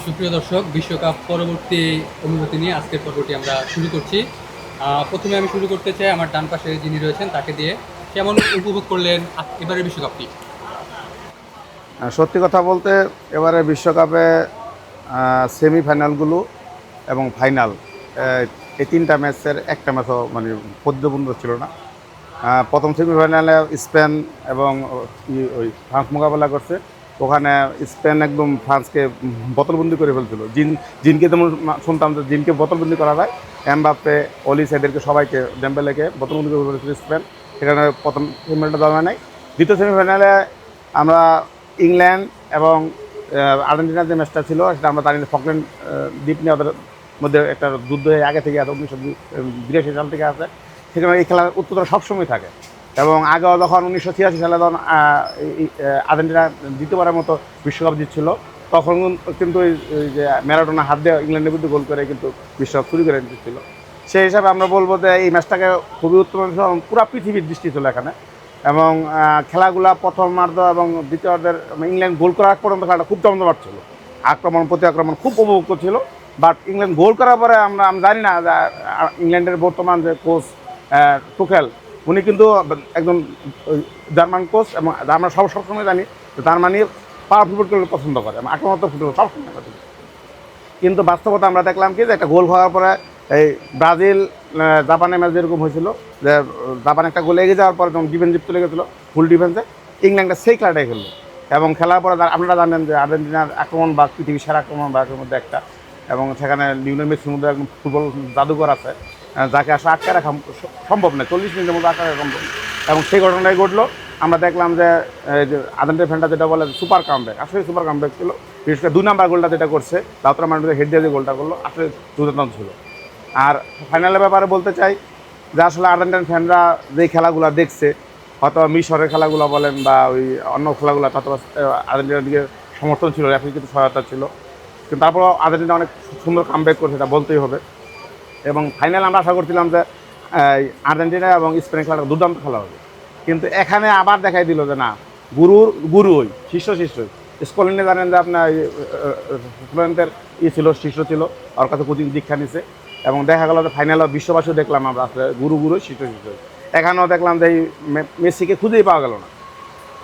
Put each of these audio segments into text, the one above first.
সুপ্রিয় দর্শক, বিশ্বকাপ পরবর্তী অনুভূতি নিয়ে আজকের পর্বটি আমরা শুরু করছি। প্রথমে আমি শুরু করতে চাই আমার ডান পাশে যিনি রয়েছেন তাকে দিয়ে। কেমন উপভোগ করলেন এবারের বিশ্বকাপটি? সত্যি কথা বলতে এবারে বিশ্বকাপে সেমিফাইনালগুলো এবং ফাইনাল এই তিনটা ম্যাচের একটা ম্যাচও মানে প্রতিদ্বন্দ্ব ছিল না। প্রথম সেমিফাইনালে স্পেন এবং ওই ফ্রান্স মোকাবেলা করছে। ওখানে স্পেন একদম ফ্রান্সকে বোতলবন্দি করে ফেলছিল। জিনকে তেমন শুনতাম যে জিনকে বোতলবন্দি করা যায়, এমবাপ্পে, অলিস এদেরকে সবাইকে, ডেম্বেলেকে বোতলবন্দি করে ফেলেছিল স্পেন। সেখানে প্রথম সেমিফাইনালটা দেওয়া নাই। দ্বিতীয় সেমিফাইনালে আমরা ইংল্যান্ড এবং আর্জেন্টিনার যে ম্যাচটা ছিল সেটা আমরা জানি ফকল্যান্ড দ্বীপ নিয়ে ওদের মধ্যে একটা যুদ্ধ হয়ে আগে থেকে আছে, 1982 সাল থেকে আছে। সেখানে এই খেলার উত্তেজনা সবসময় থাকে। এবং আগেও যখন 1986 সালে যখন আর্জেন্টিনা দ্বিতীয়বারের মতো বিশ্বকাপ জিতছিল, তখন কিন্তু ওই যে ম্যারাডোনা হাত দিয়ে ইংল্যান্ডের বিরুদ্ধে গোল করে কিন্তু বিশ্বকাপ শুরু করে দিচ্ছিল। সেই হিসাবে আমরা বলবো যে এই ম্যাচটাকে খুবই উত্তম, পুরো পৃথিবীর দৃষ্টি ছিল এখানে। এবং খেলাগুলা প্রথমার্ধ এবং দ্বিতীয়ার্ধের ইংল্যান্ড গোল করার পর্যন্ত খেলাটা খুব জমজমাট ছিল। আক্রমণ প্রতি আক্রমণ খুব উপভোগ্য ছিল। বাট ইংল্যান্ড গোল করার পরে আমি জানি না যে ইংল্যান্ডের বর্তমান যে কোচ টুখেল, উনি কিন্তু একজন জার্মান কোচ, এবং আমরা সবসময় জানি যে জার্মানি পাওয়ারফুল ফুটবল পছন্দ করে এবং আক্রমণাত্মক ফুটবল সবসময় পছন্দ করে। কিন্তু বাস্তবতা আমরা দেখলাম কি যে একটা গোল হওয়ার পরে এই ব্রাজিল জাপানের ম্যাচ যেরকম হয়েছিল, যে জাপান একটা গোল এগিয়ে যাওয়ার পরে যখন ডিফেন্সিভ চলে গেছিলো ফুল ডিফেন্সে, ইংল্যান্ডটা সেই খেলাটাই খেললো। এবং খেলার পরে আপনারা জানেন যে আর্জেন্টিনার আক্রমণ বা পৃথিবীর সেরা আক্রমণ বাগের মধ্যে একটা, এবং সেখানে লিওনেল মেসির মধ্যে একদম ফুটবল জাদুঘর আছে, যাকে আসলে আটকে রাখা সম্ভব নয়, 40 মিনিটের মধ্যে আটকে রাখা সম্ভব। এবং সেই ঘটনাটাই ঘটলো। আমরা দেখলাম যে আর্জেন্টিনা ফ্যানটা যেটা বলে সুপার কামব্যাক, আসলে সুপার কামব্যাক ছিল। বিশেষ করে 2 নাম্বার গোলটা যেটা করছে, লাউতারো মার্টিনেজের হেড দিয়ে যে গোলটা করলো, আসলে দুর্দান্ত ছিল। আর ফাইনালের ব্যাপারে বলতে চাই যে আসলে আর্জেন্টাইন ফ্যানরা যে খেলাগুলো দেখছে, হয়তো মিশরের খেলাগুলো বলেন বা ওই অন্য খেলাগুলো, হয়তো আর্জেন্টিনার দিকে সমর্থন ছিল, রেফারির কিন্তু সহায়তা ছিল। কিন্তু তারপরও আর্জেন্টিনা অনেক সুন্দর কামব্যাক করছে, এটা বলতেই হবে। এবং ফাইনাল আমরা আশা করছিলাম যে আর্জেন্টিনা এবং স্পেনের খেলাটা দুর্দান্ত খেলা হবে। কিন্তু এখানে আবার দেখাই দিল যে না, গুরু ওই শিষ্য স্কটল্যান্ডে জানেন যে আপনার স্কটল্যান্ডের ছিল, শিষ্য ছিল, ওর কাছে কোচিং দীক্ষা নিছে। এবং দেখা গেল যে ফাইনালও বিশ্ববাসীও দেখলাম আমরা আসলে গুরু শিষ্য। এখানেও দেখলাম যে এই মেসিকে খুঁজেই পাওয়া গেল না।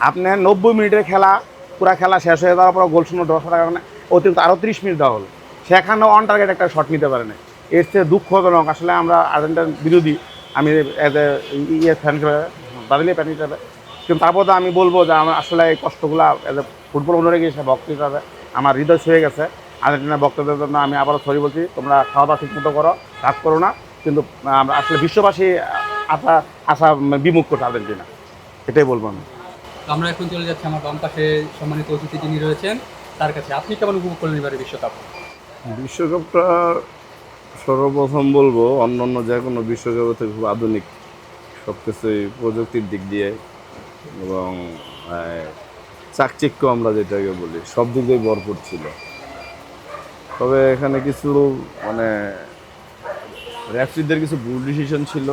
আপনার 90 মিনিটের খেলা, পুরা খেলা শেষ হয়ে যাওয়ার পর গোল শূন্য ড্র করার কারণে অতিরিক্ত আরও 30 মিনিট দেওয়া হলো, সেখানেও অন টার্গেট একটা শট নিতে পারে না। এর চেয়ে দুঃখজনক। আসলে আমরা আর্জেন্টিনার বিরোধী, আমি এজ এ ফ্যান হিসেবে, ব্রাজিলের ফ্যান হিসেবে। কিন্তু তারপর তো আমি বলবো যে আমার আসলে এই কষ্টগুলো এজ এ ফুটবল অনুরাগী হিসেবে, ভক্ত হিসাবে আমার হৃদয় ছুঁয়ে গেছে। আর্জেন্টিনার ভক্তদের জন্য আমি আবারও সরি বলছি, তোমরা খাওয়া দাওয়া ঠিকমতো করো, কাজ করো না। কিন্তু আমরা আসলে বিশ্ববাসী আশা বিমুখ করছে আর্জেন্টিনা, এটাই বলবো আমি। তো আমরা এখন চলে যাচ্ছি আমার বাম পাশে সম্মানিত অতিথি যিনি রয়েছেন তার কাছে। আপনি কেমন উপভোগ করলেন এবারের বিশ্বকাপ? বিশ্বকাপটা সর্বপ্রথম বলবো অন্য অন্য যে কোনো বিশ্বকাপের থেকে খুব আধুনিক, সব কিছুই প্রযুক্তির দিক দিয়ে এবং চাকচিক্য আমরা যেটাকে বলি, সব দিক দিয়ে ভরপুর ছিল। তবে এখানে কিছু মানে রেফারিদের কিছু ভুল ডিসিশন ছিল,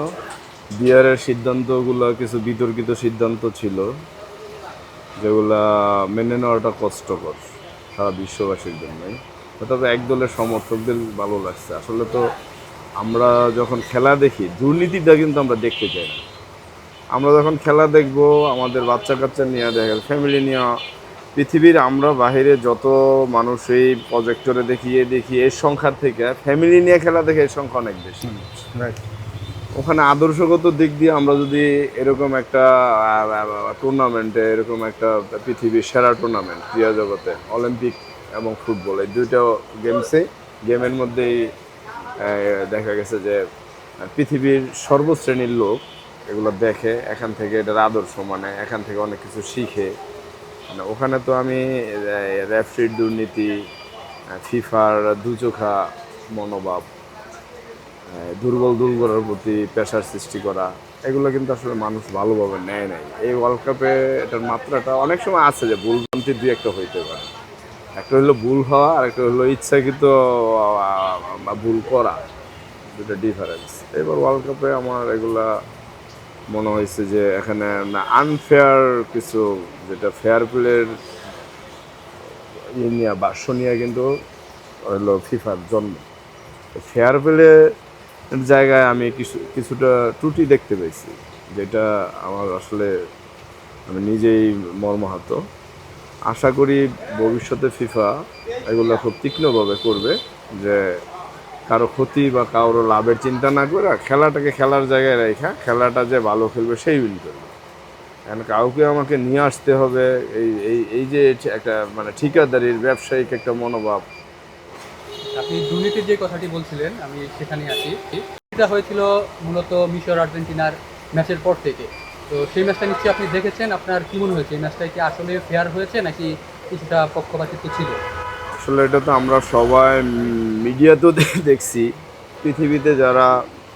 বিয়ারের সিদ্ধান্তগুলো কিছু বিতর্কিত সিদ্ধান্ত ছিল, যেগুলা মেনে নেওয়াটা কষ্টকর সারা বিশ্ববাসীর জন্যই। তবে এক দলের সমর্থকদের ভালো লাগছে। আসলে তো আমরা যখন খেলা দেখি, দুর্নীতিটা কিন্তু আমরা দেখতে চাই না। আমরা যখন খেলা দেখব আমাদের বাচ্চা কাচ্চা নিয়ে, দেখা ফ্যামিলি নিয়ে, পৃথিবীর আমরা বাহিরে যত মানুষ এই প্রজেক্টরে দেখি এর সংখ্যার থেকে ফ্যামিলি নিয়ে খেলা দেখে এর সংখ্যা অনেক বেশি। রাইট। ওখানে আদর্শগত দিক দিয়ে আমরা যদি এরকম একটা টুর্নামেন্টে, এরকম একটা পৃথিবীর সেরা টুর্নামেন্ট ক্রীড়া জগতে, অলিম্পিক এবং ফুটবল, এই দুইটা গেমের মধ্যেই দেখা গেছে যে পৃথিবীর সর্বশ্রেণীর লোক এগুলো দেখে, এখান থেকে এটার আদর্শ, মানে এখান থেকে অনেক কিছু শিখে। মানে ওখানে তো আমি রেফারির দুর্নীতি, ফিফার দুচোখা মনোভাব, দুর্বল দলের প্রতি প্রেশার সৃষ্টি করা, এগুলো কিন্তু আসলে মানুষ ভালোভাবে নেয় নাই। এই ওয়ার্ল্ড কাপে এটার মাত্রাটা অনেক সময় আছে যে ভুলভ্রান্তি দুই একটা হইতে পারে। একটা হলো ভুল হওয়া, আর একটা হলো ইচ্ছাকৃত ভুল করা, দুটো ডিফারেন্স। এবার ওয়ার্ল্ড কাপে আমার এগুলা মনে হয়েছে যে এখানে আনফেয়ার কিছু, যেটা ফেয়ার প্লের ইয়ে নিয়ে, বাক্স নিয়ে কিন্তু হলো ফিফার জন্ম। ফেয়ার প্লে জায়গায় আমি কিছুটা ত্রুটি দেখতে পেয়েছি, যেটা আমার আসলে আমি নিজেই মর্মাহত। আশা করি ভবিষ্যতে ফিফা এগুলো খুব তীক্ষ্ণভাবে করবে, যে কারো ক্ষতি বা কারো লাভের চিন্তা না করে খেলাটাকে খেলার জায়গায় রেখা খেলাটা যে ভালো খেলবে সেই উইন করবে। এখন কাউকে আমাকে নিয়ে আসতে হবে, এই এই এই যে একটা মানে ঠিকাদারির ব্যবসায়িক একটা মনোভাব। আপনি দুর্নীতির যে কথাটি বলছিলেন আমি সেখানে আছি। এটা হয়েছিল মূলত মিশর আর্জেন্টিনার ম্যাচের পর থেকে। তো সেই ম্যাচটা নিশ্চয়ই আপনি দেখেছেন, আপনার কি মনে হয়েছে এই ম্যাচটা কি আসলে ফেয়ার হয়েছে নাকি কিছুটা পক্ষপাতিত্ব ছিল? আসলে এটা তো আমরা সবাই মিডিয়াতেও দেখছি, পৃথিবীতে যারা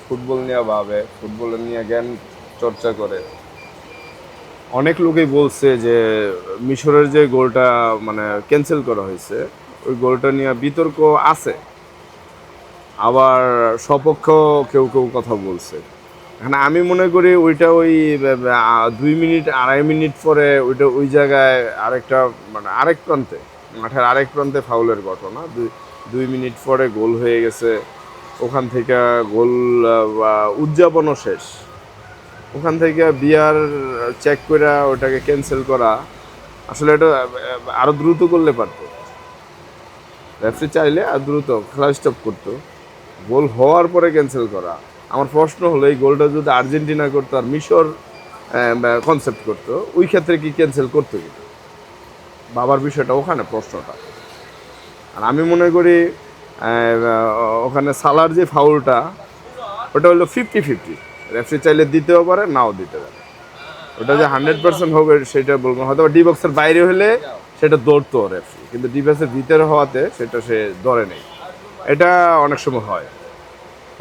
ফুটবল নিয়ে ভাবে, ফুটবল নিয়ে জ্ঞান চর্চা করে, অনেক লোকই বলছে যে মিশরের যে গোলটা মানে ক্যান্সেল করা হয়েছে, ওই গোলটা নিয়ে বিতর্ক আছে। আবার সপক্ষ কেউ কেউ কথা বলছে। এখানে আমি মনে করি ওইটা ওই 2 মিনিট 2.5 মিনিট পরে ওইটা ওই জায়গায় আরেকটা মানে আরেক প্রান্তে, মাঠের আরেক প্রান্তে ফাউলের ঘটনা। 2 মিনিট পরে গোল হয়ে গেছে, ওখান থেকে গোল উদযাপনও শেষ, ওখান থেকে বিয়ার চেক করে ওটাকে ক্যান্সেল করা, আসলে এটা আরও দ্রুত করলে পারতো। রেফারি চাইলে আর দ্রুত খেলা স্টপ করতো। গোল হওয়ার পরে ক্যান্সেল করা, আমার প্রশ্ন হলো এই গোলটা যদি আর্জেন্টিনা করতো আর মিশর কনসেপ্ট করতো, ওই ক্ষেত্রে কি ক্যান্সেল করতো কি? বাবার বিষয়টা ওখানে প্রশ্নটা। আর আমি মনে করি ওখানে সালার যে ফাউলটা, ওটা হলো 50-50, রেফারি চাইলে দিতেও পারে নাও দিতে পারে। ওটা যে 100% হবে সেটা বলবো, হয়তো ডি বক্সের বাইরে হলে সেটা দৌড়তো রেফারি, কিন্তু ডি বক্সের ভিতরে হওয়াতে সেটা সে ধরে নেই। এটা অনেক সময় হয়।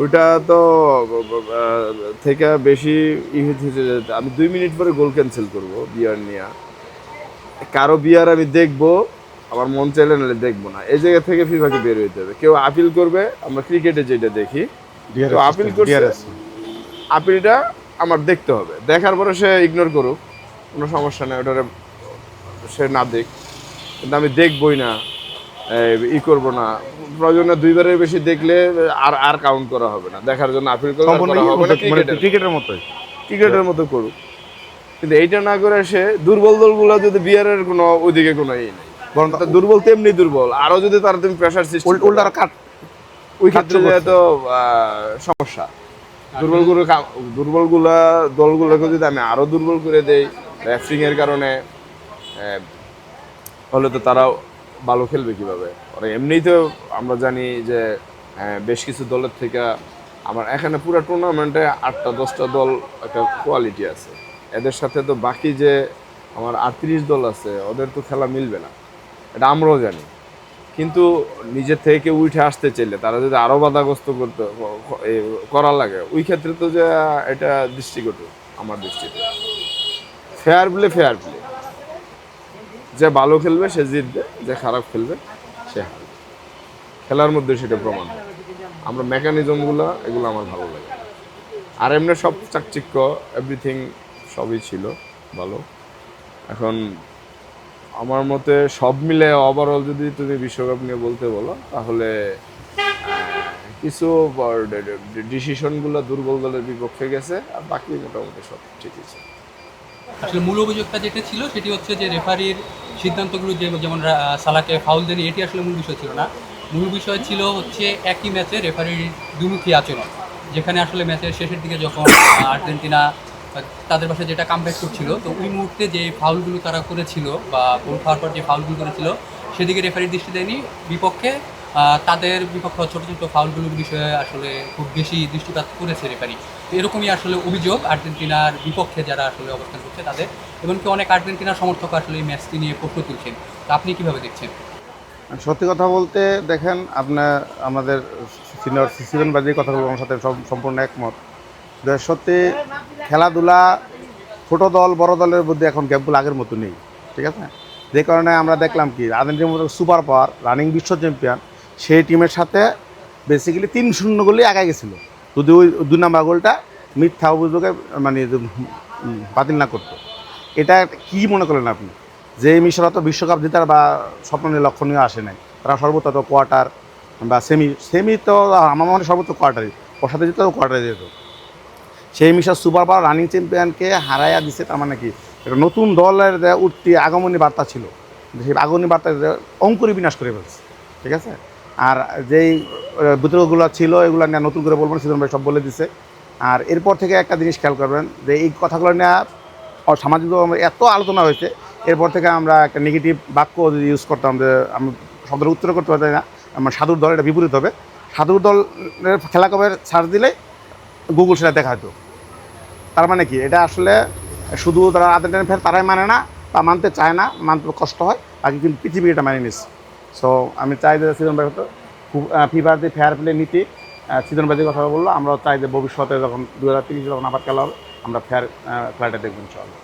ওইটা তো থেকে বেশি হচ্ছে যে আমি 2 মিনিট পরে গোল ক্যান্সেল করবো বিয়ার নিয়ে, কারো বিয়ার আমি দেখবো, আমার মন চাইলে নাহলে দেখবো না, এই জায়গা থেকে ফিফাকে বের হইতে হবে। কেউ আপিল করবে, আমরা ক্রিকেটে যেটা দেখি, কেউ আপিল করছে, আপিলটা আমার দেখতে হবে, দেখার পরে সে ইগনোর করুক, কোনো সমস্যা নেই, ওটারে সে না দেখ, কিন্তু আমি দেখবই না, করবো না। প্রয়োজনে 2বারের বেশি দেখলে আর আর কাউন্ট করা হবে না, দেখার জন্য আপিল করা হবে না, ক্রিকেটের মতোই ক্রিকেটের মতো করুক। কিন্তু এইটা না করে সে দুর্বল দলগুলো যদি বিয়ারের কোনো ওইদিকে কোনো নেই, বরং দুর্বল তেমনি দুর্বল, আরও যদি তারা তুমি প্রেশার সিস্টেম উল্টার কাট ওই ক্ষেত্রে তো সমস্যা। দুর্বলগুলা দলগুলোকে যদি আমি আরও দুর্বল করে দেই রেফারিংয়ের কারণে, হলে তো তারাও ভালো খেলবে কীভাবে? ওরা এমনিই তো আমরা জানি যে বেশ কিছু দলের থেকে আমার এখানে পুরো টুর্নামেন্টে 8টা-10টা দল একটা কোয়ালিটি আছে, এদের সাথে তো বাকি যে আমার 38 দল আছে ওদের তো খেলা মিলবে না, এটা আমরাও জানি। কিন্তু নিজের থেকে উঠে আসতে চাইলে তারা যদি আরও বাধাগ্রস্ত করা লাগে, ওই ক্ষেত্রে তো যে এটা দৃষ্টিকটু আমার দৃষ্টিতে। ফেয়ার প্লে, যে ভালো খেলবে সে জিতবে, যে খারাপ খেলবে সে হারবে, খেলার মধ্যে সেটা প্রমাণ হয়। আমরা মেকানিজমগুলো এগুলো আমার ভালো লাগে। আর এমনি সব চাকচিক্য এভরিথিং সবই ছিল ভালো। এখন আমার মতে সব মিলে ওভারঅল যদি তুমি বিশ্বকাপ নিয়ে বলতে বলো, তাহলে কিছু ডিসিশনগুলো দুর্বল দলের বিপক্ষে গেছে, আর বাকি মোটামুটি সব ঠিকই ছিল। আসলে মূল অভিযোগটা যেটা ছিল সেটি হচ্ছে যে রেফারির সিদ্ধান্তগুলো যেমন সালাকে ফাউল দেয়নি, এটি আসলে মূল বিষয় ছিল না। মূল বিষয় ছিল হচ্ছে একই ম্যাচে রেফারির দ্বিমুখী আচরণ, যেখানে আসলে ম্যাচের শেষের দিকে যখন আর্জেন্টিনা তাদের পাশে যেটা কামব্যাক করছিল, তো ওই মুহূর্তে যে ফাউলগুলো তারা করেছিল বা গোল খাওয়ার পর যে ফাউলগুলো করেছিল সেদিকে রেফারির দৃষ্টি দেয়নি, বিপক্ষে তাদের বিপক্ষে ছোটো ছোটো ফাউলগুলোর বিষয়ে আসলে খুব বেশি দৃষ্টিপাত করেছে রেফারি। তো এরকমই আসলে অভিযোগ আর্জেন্টিনার বিপক্ষে যারা আসলে অবস্থান করছে তাদের, এমনকি অনেক আর্জেন্টিনার সমর্থক আসলে এই ম্যাচটি নিয়ে প্রশ্ন তুলছেন। তো আপনি কীভাবে দেখছেন? সত্যি কথা বলতে দেখেন, আপনার আমাদের সিনিয়র সিজন বাজির কথাগুলো আমার সাথে সম্পূর্ণ একমত। সত্যি খেলাধুলা ছোটো দল বড় দলের মধ্যে এখন গ্যাপগুলো আগের মতো নেই, ঠিক আছে? যে কারণে আমরা দেখলাম কি আর্জেন্টিনার মতো সুপার পাওয়ার রানিং বিশ্ব চ্যাম্পিয়ন সেই টিমের সাথে বেসিক্যালি 3-0 গোলেই আগায় গেছিলো, যদি ওই 2 নম্বর গোলটা মিথ্যা অভিযোগে মানে বাতিল না করতো। এটা কি মনে করলেন আপনি যে মিশরা তো বিশ্বকাপ জেতার বা স্বপ্ন নিয়ে লক্ষণীয় আসে নাই, তারা সর্বত্র কোয়ার্টার বা সেমি তো আমার মনে হয় সর্বোচ্চ কোয়ার্টারে, ওর সাথে যেত কোয়ার্টারে যেত। সেই মিশা সুপার পাওয়ার রানিং চ্যাম্পিয়নকে হারাইয়া দিছে, তার মানে কি একটা নতুন দলের উঠতি আগমনী বার্তা ছিল, সেই আগমনী বার্তা অঙ্কুরি বিনাশ করে ফেলছে, ঠিক আছে। আর যেই বিতর্কগুলো ছিল এগুলো নিয়ে নতুন করে বলবো না, সিজন ভাই সব বলে দিছে। আর এরপর থেকে একটা জিনিস খেয়াল করবেন যে এই কথাগুলো নিয়ে সামাজিক এত আলোচনা হয়েছে, এরপর থেকে আমরা একটা নেগেটিভ বাক্য যদি ইউজ করতাম যে আমি শব্দের উত্তর করতে পারতাম না, আমার সাধুর দল, এটা বিপরীত হবে। সাধুর দলের খেলা কবে সার্চ দিলে গুগল সেটা দেখা হতো। তার মানে কি এটা আসলে শুধু তারা আর্জেন্টিনা ফ্যান তারাই মানে না বা মানতে চায় না, মানতে কষ্ট হয়, বাকি কিন্তু পৃথিবী এটা মানে নিচ্ছে। সো আমি চাই যে সিজন ভাই হতো ফিফার যে ফেয়ার প্লে নীতি, সিজন ভাই যে কথা বললো, আমরাও চাই যে ভবিষ্যতে যখন 2030 যখন আবার খেলা হবে আমরা ফেয়ার খেলাটা দেখবেন ইনশাআল্লাহ।